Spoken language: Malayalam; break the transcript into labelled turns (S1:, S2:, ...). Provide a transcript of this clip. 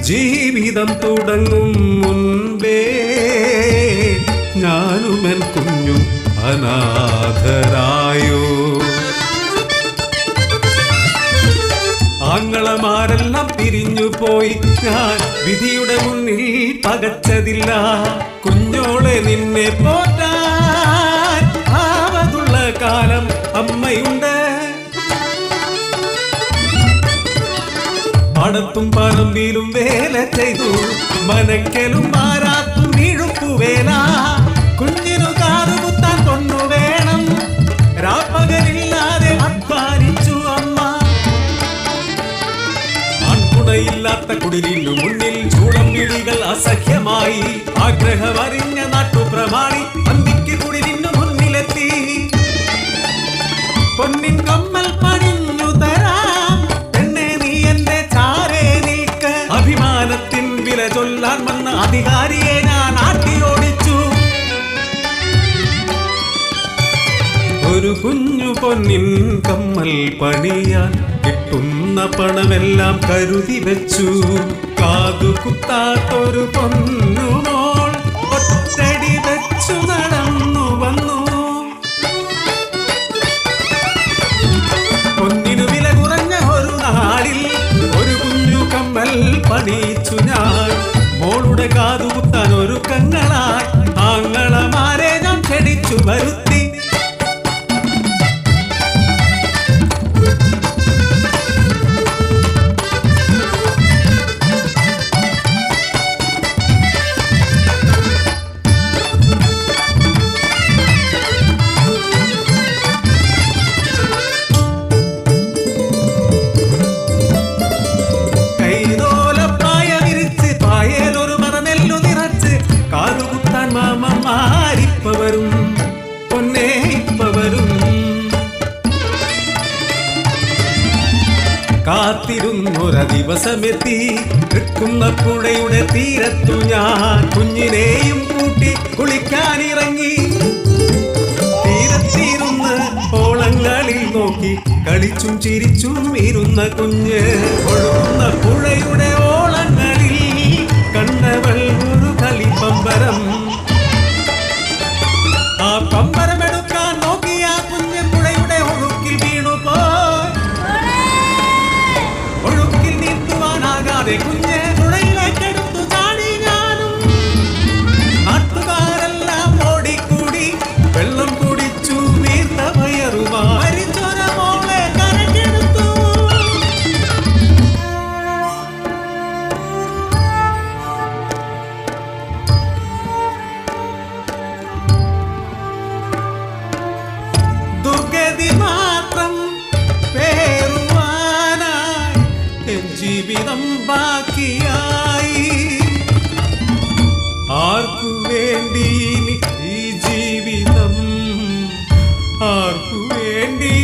S1: ജീവിതം തുടങ്ങും മുൻപേ ഞാനുമൻ കുഞ്ഞും അനാഥരായോ. ആങ്ങളമാരെല്ലാം പിരിഞ്ഞു പോയി, ഞാൻ വിധിയുടെ മുന്നിൽ പകച്ചതില്ല. കുഞ്ഞോളെ നിന്നെ പോറ്റാൻ ആവതുള്ള കാലം അമ്മയുണ്ട്. പാടത്തും പറമ്പിലും വേല ചെയ്തു, മനക്കലും മാറാത്തും വീഴുപ്പുവേല. കുഞ്ഞിനു കാതുകുത്താൻ പൊന്നു വേണം, രാപ്പകലില്ലാതെ അധ്വാനിച്ചു അമ്മ. ആൺകുടയില്ലാത്ത കുടിലിനു മുന്നിൽ ചൂളം വിളികൾ അസഹ്യമായി. ആഗ്രഹമറിഞ്ഞ നാട്ടുപ്രമാണി അന്തിക്ക് കുടിലിനു മുന്നിലെത്തി. പൊന്നിൻ കമ്മൽ പണിഞ്ഞു തരാം പെണ്ണെ നീ എന്റെ ചാരേ നീക്ക്. അഭിമാനത്തിൻ വില ചൊല്ലാൻ വന്ന അധികാരിയെ ഞാൻ ആട്ടിയോടിച്ചു. ഒരു കുഞ്ഞു പൊന്നിൻ കമ്മൽ പണിയാൻ കിട്ടുന്ന പണമെല്ലാം കരുതി വെച്ചു. കാതുകുത്താത്തൊരു പൊന്നുമോൾ ഒറ്റടി വെച്ചു നടന്നു വന്നു. പൊന്നിനു വില കുറഞ്ഞ ഒരു നാളിൽ ഒരു കുഞ്ഞു കമ്മൽ പണിയിച്ചു ഞാൻ. മോളുടെ കാതുകുത്താൻ ഒരുക്കങ്ങളായി ആങ്ങളമാരെ ഞാൻ ക്ഷണിച്ചു വരുത്തി. കാത്തിരുന്നൊര ദിവസമെത്തി, കിട്ടുന്ന പുഴയുടെ തീരത്തു ഞാൻ കുഞ്ഞിനെയും കൂട്ടി കുളിക്കാനിറങ്ങി. തീരത്തിരുന്ന് ഓളങ്ങളിൽ നോക്കി കളിച്ചും ചിരിച്ചും ഇരുന്ന കുഞ്ഞ്. ഒഴുകുന്ന പുഴയുടെ ഓളങ്ങളിൽ കണ്ടവൾ ഒരു കളിപ്പമ്പരം. ആ പമ്പരമെടുക്കാൻ നോക്കിയ കുഞ്ഞ് പുഴയുടെ ഒഴുക്കിൽ വീണുപോയി. ഒഴുക്കിൽ നീന്തുവാനാകാതെ കുഞ്ഞ് പുഴയിലേക്കെടുത്തു ചാടി ഞാനും. നാട്ടുകാരെല്ലാം ഓടിക്കൂടി വെള്ളം കുടിച്ചു നീർത്ത വയറുമായി മരിച്ചൊര മോളെ കരക്കെടുത്തു. ദുർഗതി മാത്രം പേറുവാനായി ജീവിതം ബാക്കിയായി. ആർക്കു വേണ്ടി ഈ ജീവിതം, ആർക്കു വേണ്ടി